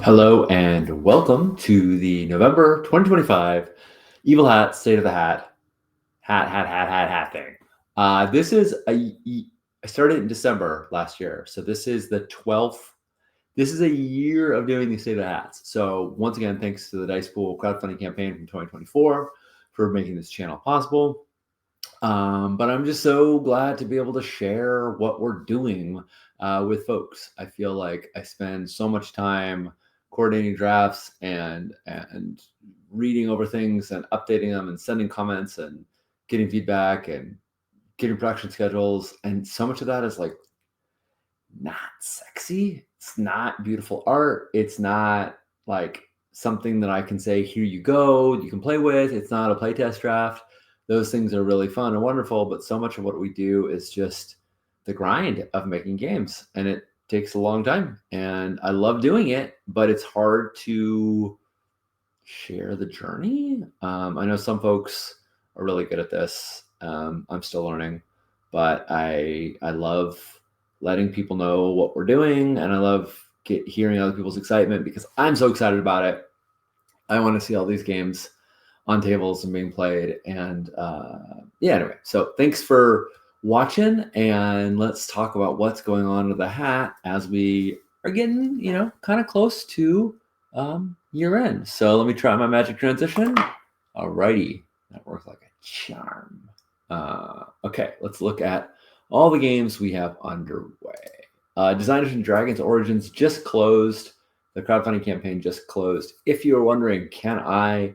Hello and welcome to the November 2025 Evil Hat State of the Hat thing. This is I started in December last year, so this is the 12th. This is a year of doing the State of the Hats. So once again, thanks to the Dice Pool crowdfunding campaign from 2024 for making this channel possible. But I'm just so glad to be able to share what we're doing with folks. I feel like I spend so much time coordinating drafts and reading over things and updating them and sending comments and getting feedback and getting production schedules. And so much of that is like not sexy. It's not beautiful art. It's not like something that I can say, here you go, you can play with. It's not a playtest draft. Those things are really fun and wonderful, but so much of what we do is just the grind of making games, and it takes a long time, and I love doing it, but it's hard to share the journey. I know some folks are really good at this. I'm still learning, but I love letting people know what we're doing, and I love hearing other people's excitement because I'm so excited about it. I want to see all these games on tables and being played. And yeah, anyway, so thanks for watching, and let's talk about what's going on with the hat as we are getting, kind of close to year end. So let me try my magic transition. Alrighty, that worked like a charm. Okay, let's look at all the games we have underway. Designers and Dragons Origins just closed. The crowdfunding campaign just closed. If you are wondering, can I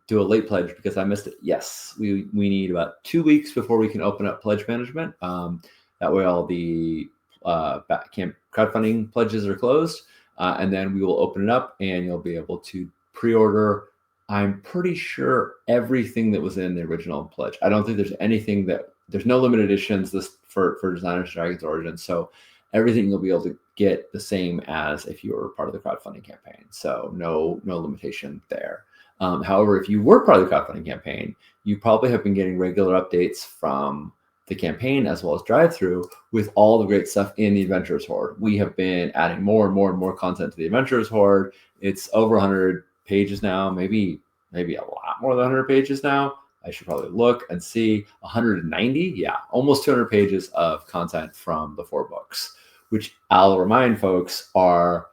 do a late pledge because I missed it? Yes, we need about 2 weeks before we can open up pledge management. That way all the crowdfunding pledges are closed, and then we will open it up and you'll be able to pre-order. I'm pretty sure everything that was in the original pledge. I don't think there's anything there's no limited editions this for Designers and Dragons Origins. So everything you'll be able to get the same as if you were part of the crowdfunding campaign. So no limitation there. However, if you were part of the crowdfunding campaign, you probably have been getting regular updates from the campaign as well as drive-through with all the great stuff in the Adventurers Horde. We have been adding more and more and more content to the Adventurers Horde. It's over 100 pages now, maybe a lot more than 100 pages now. I should probably look and see. 190, yeah, almost 200 pages of content from the 4 books, which I'll remind folks are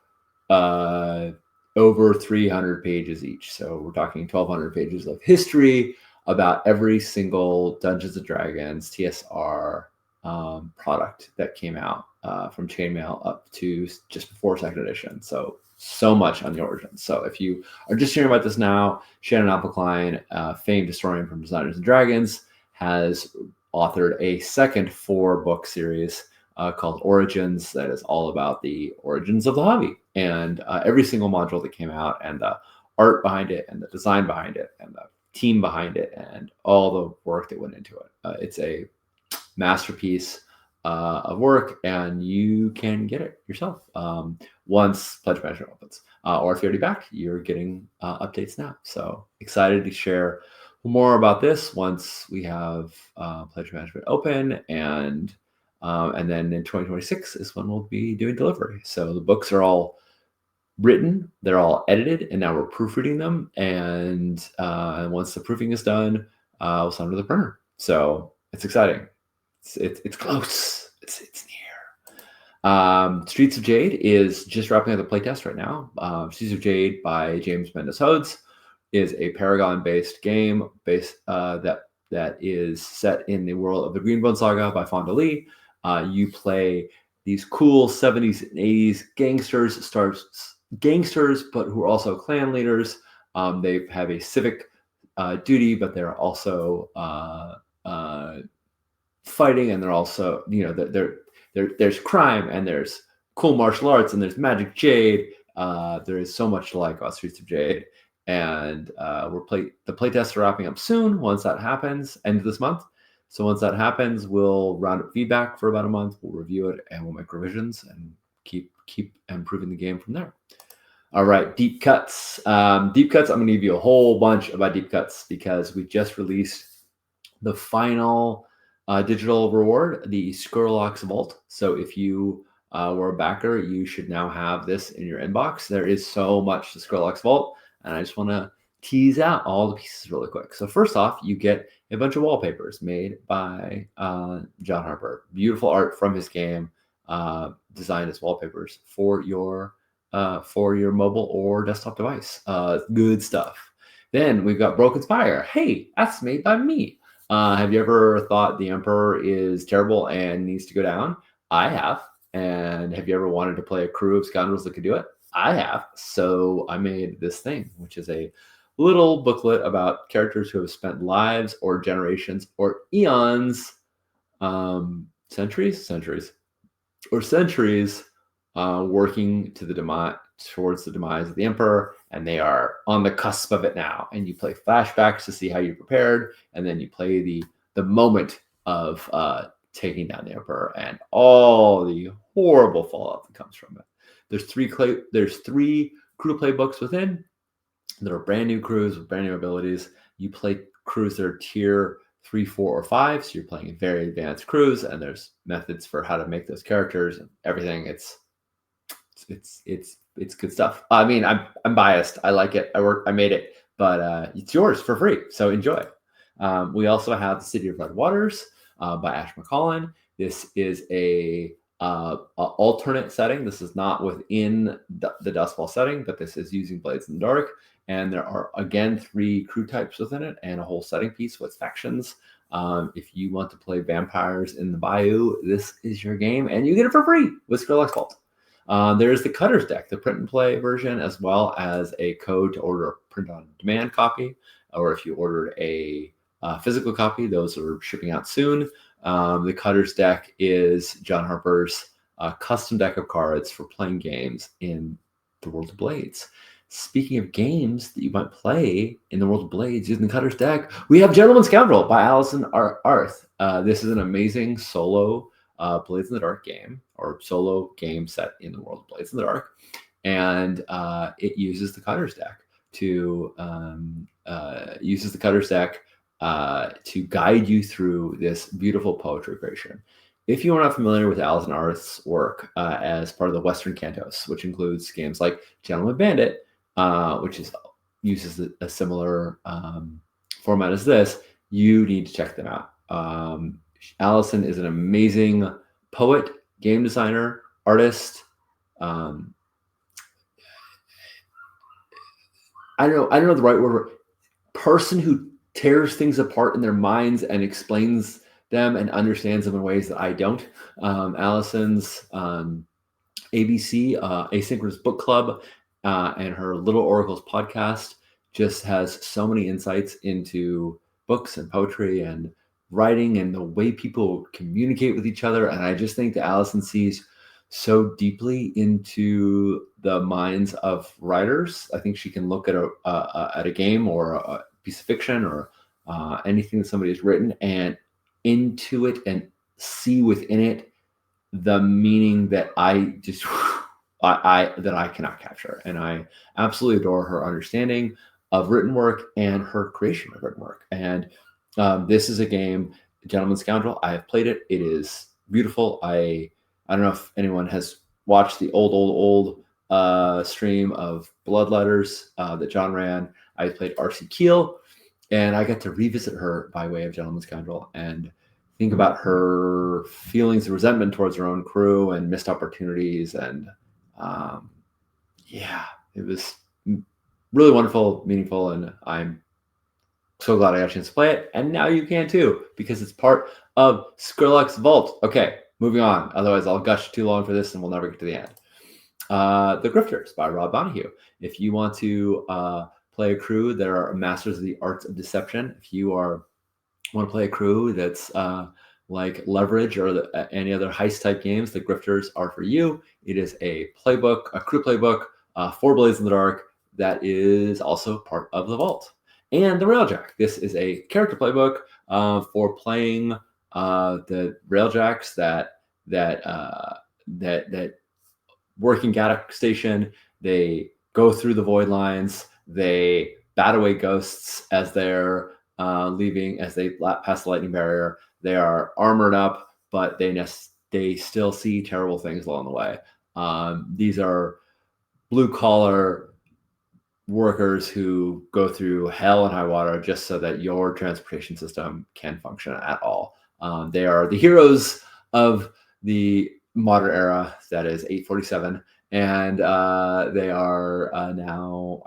over 300 pages each. So we're talking 1,200 pages of history about every single Dungeons & Dragons TSR product that came out from Chainmail up to just before 2nd edition. So much on the Origins. So if you are just hearing about this now, Shannon Appelkline, famed historian from Designers & Dragons, has authored a second 4-book series called Origins that is all about the origins of the hobby and every single module that came out and the art behind it and the design behind it and the team behind it and all the work that went into it. It's a masterpiece of work, and you can get it yourself once pledge management opens, or if you're already back, you're getting updates now. So excited to share more about this once we have pledge management open, and then in 2026 is when we'll be doing delivery. So the books are all written, they're all edited, and now we're proofreading them. And once the proofing is done, we'll send them to the printer. So it's exciting. It's close. It's near. Streets of Jade is just wrapping up the playtest right now. Streets of Jade by James Mendez-Hodes is a Paragon-based game that is set in the world of the Greenbone Saga by Fonda Lee. You play these cool 70s and 80s gangsters, but who are also clan leaders. They have a civic duty, but they're also fighting, and they're also, there's crime, and there's cool martial arts, and there's Magic Jade. There is so much to like about Streets of Jade, and the playtests are wrapping up soon. Once that happens, end of this month. So once that happens, we'll round up feedback for about a month. We'll review it, and we'll make revisions and keep improving the game from there. All right, deep cuts. I'm going to give you a whole bunch about deep cuts because we just released the final digital reward, the Skurlock's Vault. So if you were a backer, you should now have this in your inbox. There is so much to Skrillex Vault, and I just want to tease out all the pieces really quick. So first off, you get a bunch of wallpapers made by John Harper. Beautiful art from his game, designed as wallpapers for your mobile or desktop device. Good stuff. Then we've got Broken Spire. Hey, that's made by me. Have you ever thought the Emperor is terrible and needs to go down? I have. And have you ever wanted to play a crew of scoundrels that could do it? I have. So I made this thing, which is a little booklet about characters who have spent lives or generations or eons, centuries working to towards the demise of the Emperor, and they are on the cusp of it now. And you play flashbacks to see how you prepared, and then you play the moment of taking down the Emperor and all the horrible fallout that comes from it. There's three crew playbooks within. There are brand new crews with brand new abilities. You play crews that are tier 3, 4, or 5, so you're playing very advanced crews, and there's methods for how to make those characters and everything. It's good stuff. I mean, I'm biased. I like it. I made it, but it's yours for free. So enjoy. We also have The City of Red Waters by Ash McCollin. This is a alternate setting. This is not within the Dustfall setting, but this is using Blades in the Dark. And there are, again, 3 crew types within it and a whole setting piece with factions. If you want to play vampires in the Bayou, this is your game, and you get it for free with Skrillex Vault. There's the Cutter's Deck, the print and play version, as well as a code to order a print-on-demand copy, or if you ordered a physical copy, those are shipping out soon. The Cutter's Deck is John Harper's custom deck of cards for playing games in the World of Blades. Speaking of games that you might play in the World of Blades using the Cutter's Deck, we have Gentleman Scoundrel by Allison Arth. This is an amazing solo Blades in the Dark game, or solo game set in the world of Blades in the Dark, and it uses the Cutter's Deck to guide you through this beautiful poetry creation. If you are not familiar with Allison Arth's work as part of the Western Cantos, which includes games like Gentleman Bandit, which uses a similar format as this, you need to check them out. Allison is an amazing poet, game designer, artist. I don't know the right word. Person who tears things apart in their minds and explains them and understands them in ways that I don't. Allison's ABC, Asynchronous Book Club, and her Little Oracles podcast just has so many insights into books and poetry and writing and the way people communicate with each other. And I just think that Allison sees so deeply into the minds of writers. I think she can look at a game or a piece of fiction or anything that somebody has written and into it and see within it the meaning that I cannot capture. And I absolutely adore her understanding of written work and her creation of written work. And this is a game, Gentleman Scoundrel. I have played it. It is beautiful. I don't know if anyone has watched the old stream of Blood Letters that John ran. I played R.C. Keel, and I got to revisit her by way of Gentleman Scoundrel and think about her feelings of resentment towards her own crew and missed opportunities. And it was really wonderful, meaningful, and I'm so glad I got a chance to play it. And now you can too, because it's part of Skrillex Vault. Okay, moving on. Otherwise, I'll gush too long for this and we'll never get to the end. The Grifters by Rob Donahue. If you want to play a crew that are masters of the arts of deception, if you want to play a crew that's like Leverage or any other heist type games, the Grifters are for you. It is a playbook, a crew playbook for Blades in the Dark that is also part of the Vault. And the Railjack. This is a character playbook for playing the Railjacks that work in Gaddock Station. They go through the void lines. They bat away ghosts as they're leaving, as they pass the lightning barrier. They are armored up, but they they still see terrible things along the way. These are blue-collar workers who go through hell and high water just so that your transportation system can function at all. They are the heroes of the modern era, that is 847, and they are now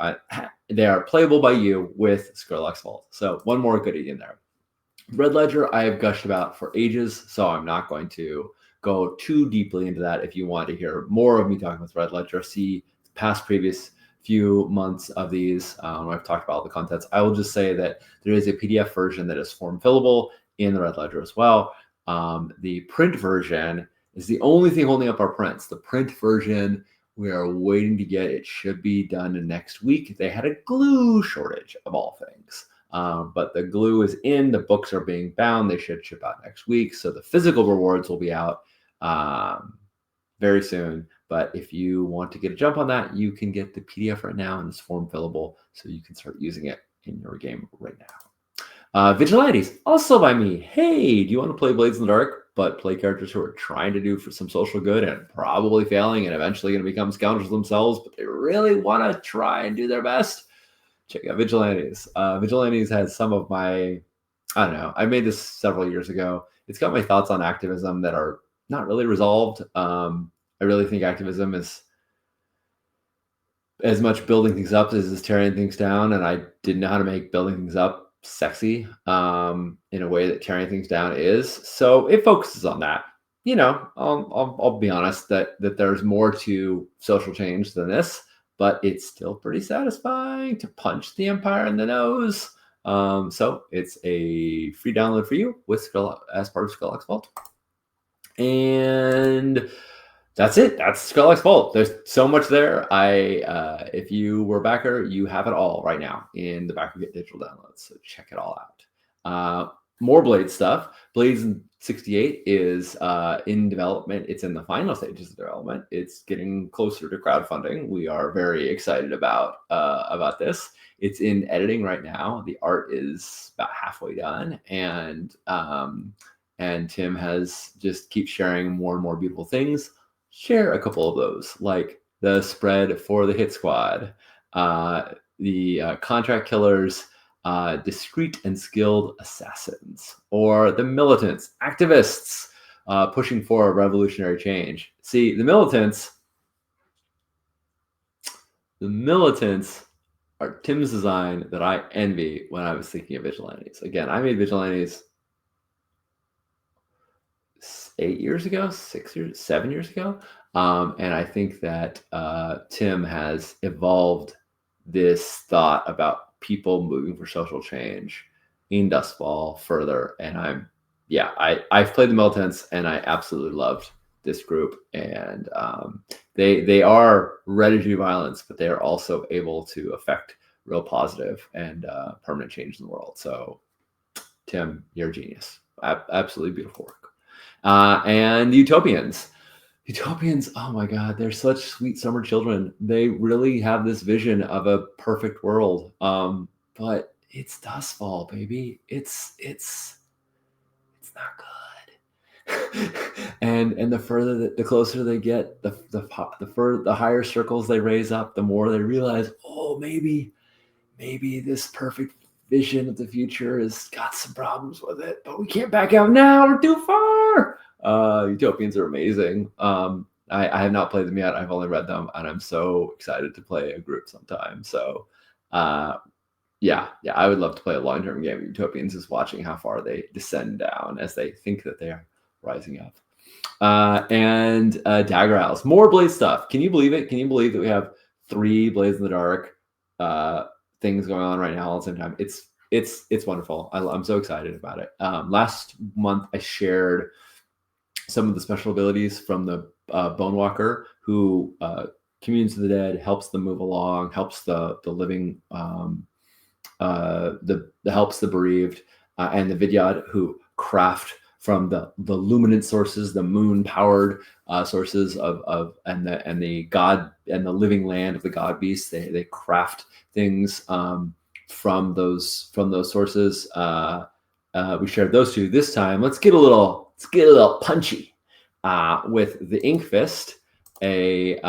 they are playable by you with Skrillex Vault. So one more goodie in there. Red Ledger I have gushed about for ages, so I'm not going to go too deeply into that. If you want to hear more of me talking with Red Ledger, see previous few months of these when I've talked about all the contents. I will just say that there is a PDF version that is form fillable in the Red Ledger as well. The print version is the only thing holding up our prints. The print version we are waiting to get. It should be done next week. They had a glue shortage of all things. But the glue is in, the books are being bound. They should ship out next week. So the physical rewards will be out very soon. But if you want to get a jump on that, you can get the PDF right now, and it's form fillable, so you can start using it in your game right now. Vigilantes, also by me. Hey, do you want to play Blades in the Dark, but play characters who are trying to do for some social good and probably failing and eventually going to become scoundrels themselves, but they really want to try and do their best? Check out Vigilantes. Vigilantes has some of my, I don't know, I made this several years ago. It's got my thoughts on activism that are not really resolved. I really think activism is as much building things up as is tearing things down, and I didn't know how to make building things up sexy in a way that tearing things down is. So it focuses on that. You know, I'll be honest that there's more to social change than this, but it's still pretty satisfying to punch the Empire in the nose. So it's a free download for you with as part of Skrillex Vault. And that's it. That's Skrillex Vault. There's so much there. If you were a backer, you have it all right now in the Backer Get digital downloads. So check it all out. More Blade stuff. Blades 68 is in development. It's in the final stages of development. It's getting closer to crowdfunding. We are very excited about this. It's in editing right now. The art is about halfway done, and Tim has just keep sharing more and more beautiful things. Share a couple of those, like the spread for the Hit Squad, the Contract Killers, Discreet and Skilled Assassins, or the Militants, activists pushing for a revolutionary change. See, the Militants are Tim's design that I envy when I was thinking of Vigilantes. Again, I made Vigilantes 8 years ago, 7 years ago. And I think that Tim has evolved this thought about people moving for social change in Dustfall further. And I've played the Militants, and I absolutely loved this group. And they are ready to do violence, but they are also able to affect real positive and permanent change in the world. So Tim, you're a genius. Absolutely beautiful work. And the Utopians. Utopians, oh my God, they're such sweet summer children. They really have this vision of a perfect world. But it's Dustfall, baby. It's not good. and the closer they get, the higher circles they raise up, the more they realize, oh, maybe this perfect vision of the future has got some problems with it, but we can't back out now. We're too far. Utopians are amazing. I have not played them yet. I've only read them, and I'm so excited to play a group sometime. So, yeah, I would love to play a long-term game of Utopians, is watching how far they descend down as they think that they are rising up. And Dagger Isles, more Blade stuff. Can you believe it? Can you believe that we have 3 Blades in the Dark things going on right now all at the same time? It's wonderful. I'm so excited about it. Last month I shared some of the special abilities from the Bone Walker, who communes with the dead, helps them move along, helps the living, helps the bereaved, and the Vidyad, who craft from the luminant sources, the moon powered sources of and the god and the living land of the god beasts. They craft things from those sources. We shared those 2 this time. Let's get a little punchy. with the Ink Fist, a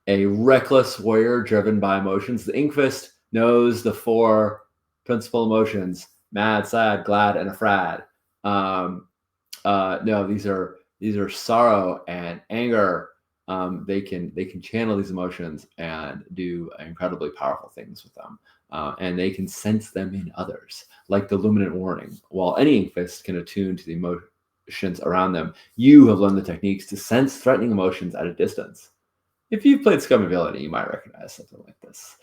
reckless warrior driven by emotions. The Ink Fist knows the 4 principal emotions: mad, sad, glad, and afraid. No, these are sorrow and anger. They can channel these emotions and do incredibly powerful things with them. And they can sense them in others, like the luminant warning. While any Ink Fist can attune to the emotions around them, you have learned the techniques to sense threatening emotions at a distance. If you've played Scum and Villainy, you might recognize something like this.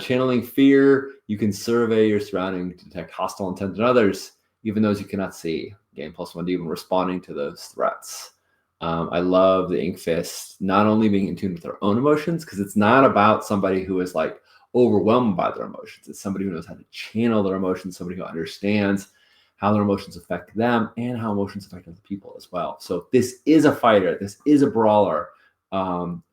Channeling fear, you can survey your surroundings to detect hostile intent in others, even those you cannot see. Gain +1D when responding to those threats. I love the Ink Fist not only being in tune with their own emotions, because it's not about somebody who is like overwhelmed by their emotions. It's somebody who knows how to channel their emotions, somebody who understands how their emotions affect them and how emotions affect other people as well. So this is a fighter. This is a brawler.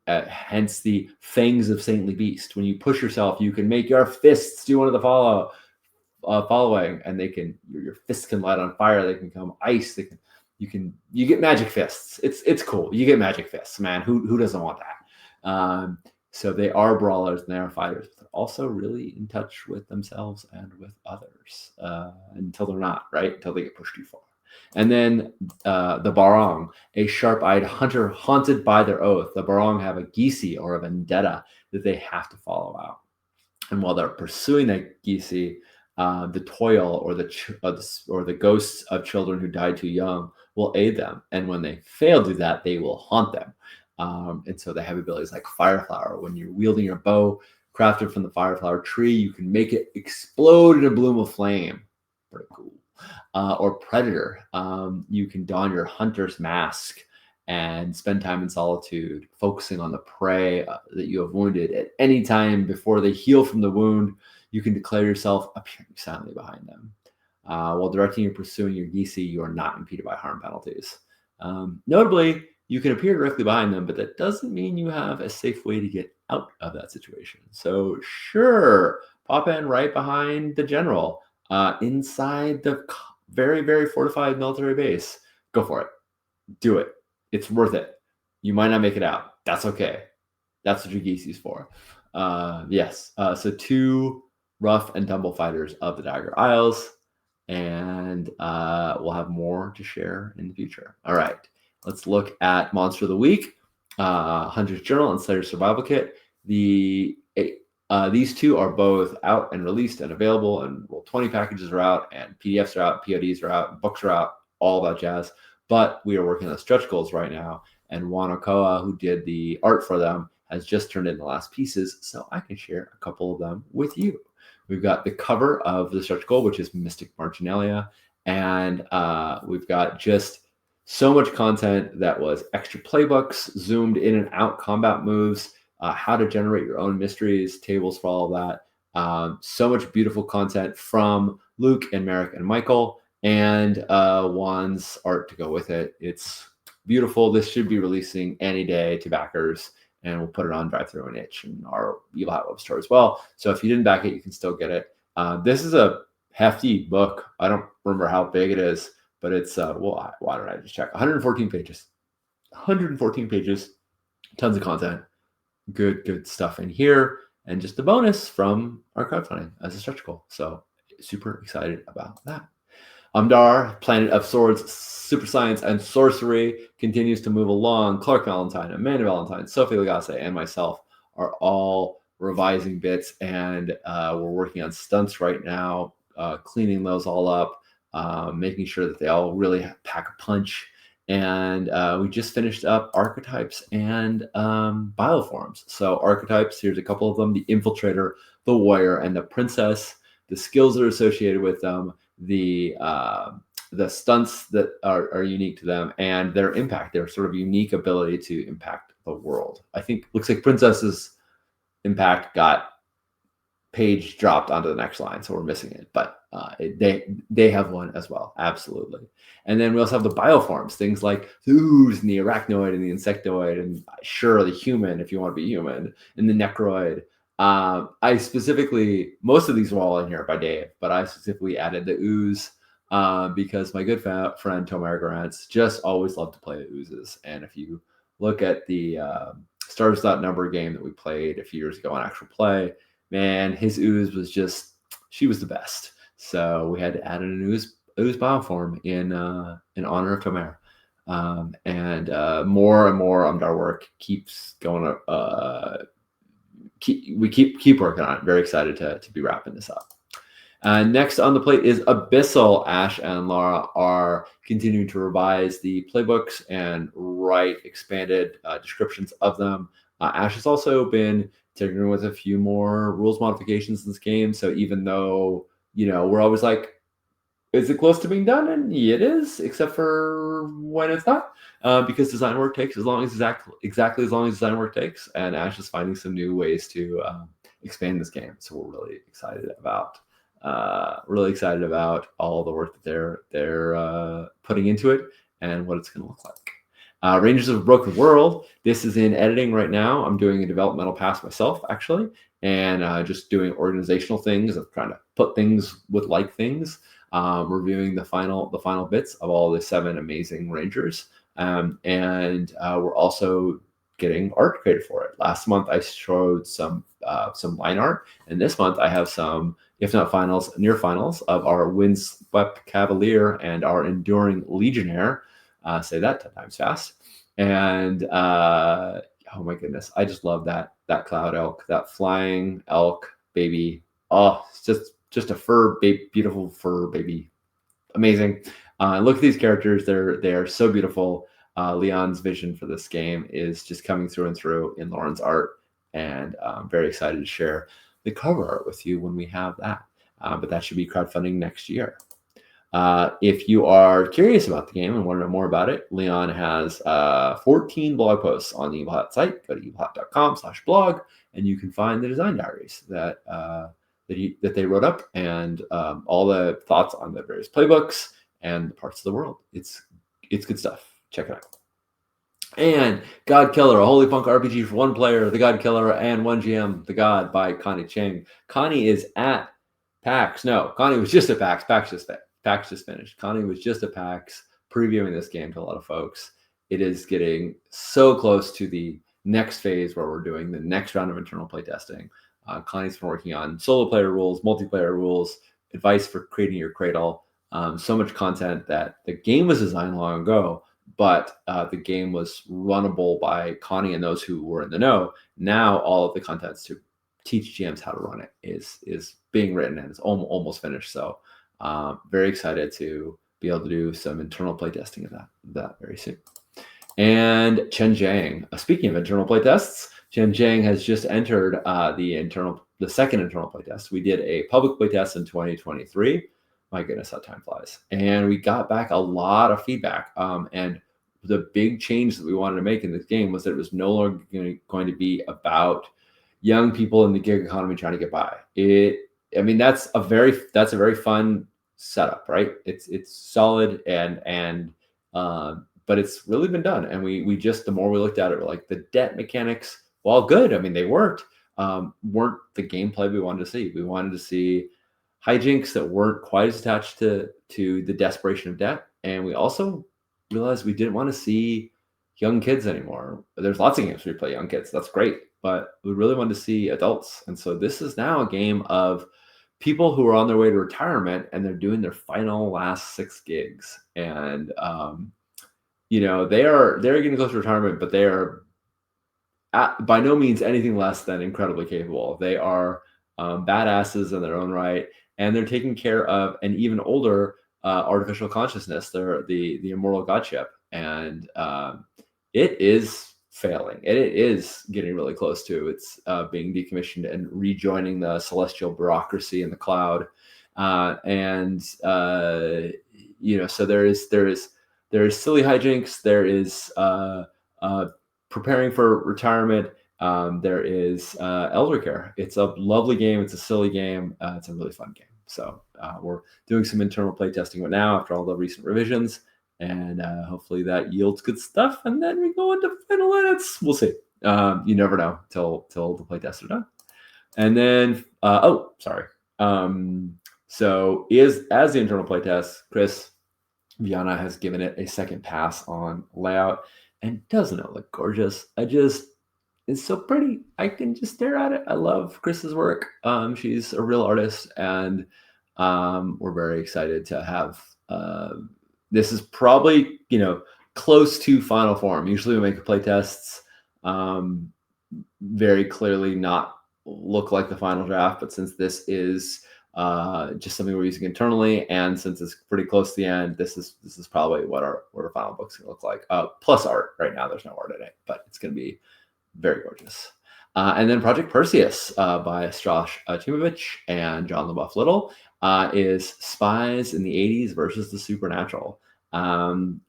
Hence the fangs of saintly beast. When you push yourself, you can make your fists do one of the following, and they can your fists can light on fire. They can become ice. You get magic fists. It's cool. You get magic fists, man. Who doesn't want that? So they are brawlers and they are fighters, but they're also really in touch with themselves and with others until they're not, right? Until they get pushed too far. And then the Barong, a sharp-eyed hunter haunted by their oath. The Barong have a Gisi, or a vendetta, that they have to follow out. And while they're pursuing that Gisi, the toil or the ghosts of children who died too young will aid them. And when they fail to do that, they will haunt them. And so they have abilities like Fireflower. When you're wielding your bow crafted from the Fireflower tree, you can make it explode in a bloom of flame. Pretty cool. Or Predator. You can don your hunter's mask and spend time in solitude, focusing on the prey that you have wounded. At any time before they heal from the wound, you can declare yourself appearing silently behind them. While directing and pursuing your Gisi, you are not impeded by harm penalties. Notably, you can appear directly behind them, but that doesn't mean you have a safe way to get out of that situation. So sure, pop in right behind the general inside the very, very fortified military base. Go for it. Do it. It's worth it. You might not make it out. That's okay. That's what your Gisi's for. Yes. So 2 rough and tumble fighters of the Dagger Isles, and we'll have more to share in the future. All right. Let's look at Monster of the Week, Hunter's Journal and Slayer Survival Kit. These 2 are both out and released and available, and 20 packages are out, and PDFs are out, PODs are out, books are out, all that jazz. But we are working on stretch goals right now, and Wanakoa, who did the art for them, has just turned in the last pieces, so I can share a couple of them with you. We've got the cover of the stretch goal, which is Mystic Marginalia, and we've got just so much content that was extra playbooks, zoomed in and out combat moves, how to generate your own mysteries, tables for all of that. So much beautiful content from Luke and Merrick and Michael, and Juan's art to go with it. It's beautiful. This should be releasing any day to backers, and we'll put it on Drive-Thru and Itch and our Evil Hat web store as well. So if you didn't back it, you can still get it. This is a hefty book. I don't remember how big it is, but it's, well, why don't I just check? 114 pages. 114 pages. Tons of content. Good stuff in here. And just a bonus from our crowdfunding as a stretch goal. So super excited about that. Umdaar, Planet of Swords, Super Science, and Sorcery continues to move along. Clark Valentine, Amanda Valentine, Sophie Lagasse, and myself are all revising bits, and we're working on stunts right now, cleaning those all up, making sure that they all really pack a punch. And we just finished up archetypes and bioforms. So archetypes, here's a couple of them: the Infiltrator, the Warrior, and the Princess. The skills that are associated with them, the stunts that are unique to them, and their impact, their sort of unique ability to impact the world. I think looks like Princess's impact got page dropped onto the next line, so we're missing it, but they have one as well, absolutely. And then we also have the bioforms, things like the ooze and the arachnoid and the insectoid, and sure, the human if you want to be human, and the necroid. I specifically, most of these were all in here by Dave, but I specifically added the ooze because my good friend Tomer Garantz just always loved to play oozes. And if you look at the Stars Without Number game that we played a few years ago on actual play, man, his ooze was she was the best. So we had to add in an ooze bioform in honor of Tomer. And more and more Umdaar work keeps going. We keep working on it. Very excited to be wrapping this up. Next on the plate is Abyssal. Ash and Laura are continuing to revise the playbooks and write expanded descriptions of them. Ash has also been tinkering with a few more rules modifications in this game. So even though, we're always like, is it close to being done? And it is, except for when it's not, because design work takes exactly as long as design work takes. And Ash is finding some new ways to expand this game. So we're really excited about all the work that they're putting into it and what it's going to look like. Rangers of a Broken World. This is in editing right now. I'm doing a developmental pass myself, actually, and just doing organizational things of trying to put things with like things. Reviewing the final bits of all the 7 amazing Rangers, and we're also getting art created for it. Last month I showed some line art, and this month I have some, if not finals, near finals of our Windswept Cavalier and our Enduring Legionnaire. Say that 10 times fast. And oh my goodness, I just love that cloud elk, that flying elk baby. Oh, it's just a beautiful fur baby, amazing. Look at these characters; they are so beautiful. Leon's vision for this game is just coming through and through in Lauren's art, and I'm very excited to share the cover art with you when we have that. But that should be crowdfunding next year. If you are curious about the game and want to know more about it, Leon has 14 blog posts on the Evil Hat site. Go to evilhat.com/blog, and you can find the design diaries that they wrote up, and all the thoughts on the various playbooks and the parts of the world. It's good stuff. Check it out. And GodKiller, a holy punk RPG for 1 player, the GodKiller and 1 GM, the God by Connie Chang. Connie is at PAX. No, Connie was just at PAX. PAX just finished. Connie was just at PAX previewing this game to a lot of folks. It is getting so close to the next phase where we're doing the next round of internal playtesting. Connie's been working on solo player rules, multiplayer rules, advice for creating your cradle. So much content that the game was designed long ago, but the game was runnable by Connie and those who were in the know. Now all of the contents to teach GMs how to run it is being written and it's almost finished. So very excited to be able to do some internal playtesting of that very soon. And Tian Deng. Speaking of internal playtests, Tian Deng has just entered the second internal playtest. We did a public playtest in 2023. My goodness, how time flies. And we got back a lot of feedback. And the big change that we wanted to make in this game was that it was no longer going to be about young people in the gig economy trying to get by. That's a very fun setup, right? It's solid and but it's really been done. And we just, the more we looked at it, we're like, the debt mechanics, while good, they worked, weren't the gameplay we wanted to see. We wanted to see hijinks that weren't quite as attached to the desperation of debt. And we also realized we didn't want to see young kids anymore. There's lots of games where you play young kids. That's great. But we really wanted to see adults. And so this is now a game of people who are on their way to retirement and they're doing their final last 6 gigs. And, they're getting close to retirement, but they are by no means anything less than incredibly capable. They are badasses in their own right, and they're taking care of an even older artificial consciousness. They're the immortal godship, and it is failing. It is getting really close to its being decommissioned and rejoining the celestial bureaucracy in the cloud. So there is silly hijinks. There is preparing for retirement. There is elder care. It's a lovely game. It's a silly game. It's a really fun game. So we're doing some internal playtesting right now after all the recent revisions, and hopefully that yields good stuff. And then we go into final edits. We'll see. You never know till the playtests are done. And then So as the internal playtest, Chris Viana has given it a second pass on layout, and doesn't it look gorgeous? It's so pretty. I can just stare at it. I love Chris's work. She's a real artist, and we're very excited to have. This is probably close to final form. Usually we make playtests very clearly not look like the final draft, but since this is just something we're using internally, and since it's pretty close to the end, this is probably what our final book's gonna look like. Plus art. Right now, there's no art in it, but it's gonna be very gorgeous. And then Project Perseus by Josh Timovich and John LaBeouf Little is spies in the 80s versus the supernatural.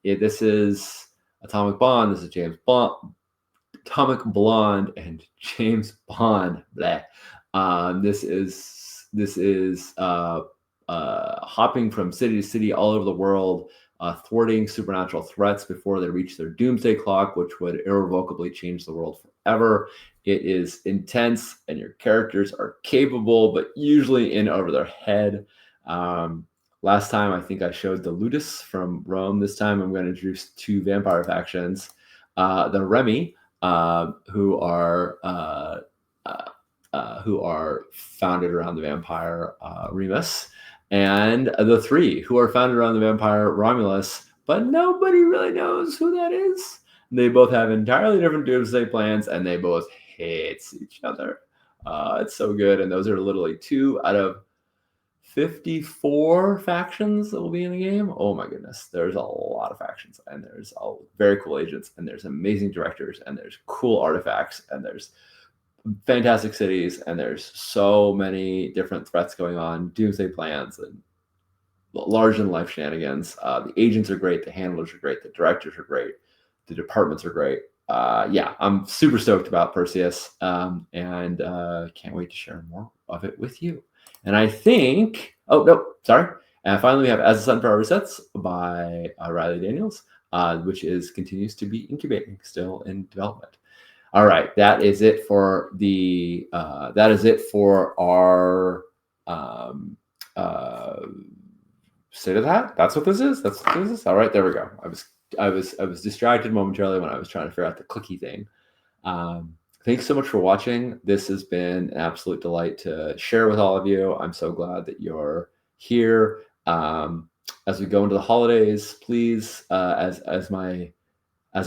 This is Atomic Blonde. This is James Bond. Atomic Blonde and James Bond. This is hopping from city to city all over the world, thwarting supernatural threats before they reach their doomsday clock, which would irrevocably change the world forever. It is intense, and your characters are capable, but usually in over their head. Last time, I think I showed the Ludus from Rome. This time, I'm going to introduce two vampire factions. The Remy, who are founded around the vampire Remus, and the three, who are founded around the vampire Romulus, but nobody really knows who that is. They both have entirely different doomsday plans, and they both hate each other. It's so good, and those are literally 2 out of 54 factions that will be in the game. Oh my goodness, there's a lot of factions, and there's all very cool agents, and there's amazing directors, and there's cool artifacts, and there's fantastic cities, and there's so many different threats going on, doomsday plans, and larger than life shenanigans. The agents are great, the handlers are great, the directors are great, the departments are great. Yeah, I'm super stoked about Perseus, and can't wait to share more of it with you. And I think, and finally we have As the Sun Forever Sets by Riley Daniels, which continues to be incubating, still in development. All right, that is it for our State of the Hat. That's what this is. That's what this is. All right, there we go. I was distracted momentarily when I was trying to figure out the cookie thing. Thanks so much for watching. This has been an absolute delight to share with all of you. I'm so glad that you're here. As we go into the holidays, please, as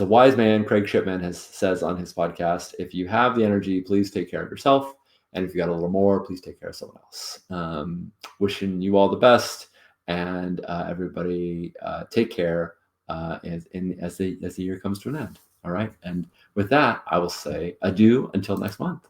a wise man, Craig Shipman says on his podcast, if you have the energy, please take care of yourself. And if you got a little more, please take care of someone else. Wishing you all the best, and everybody take care as the year comes to an end. All right. And with that, I will say adieu until next month.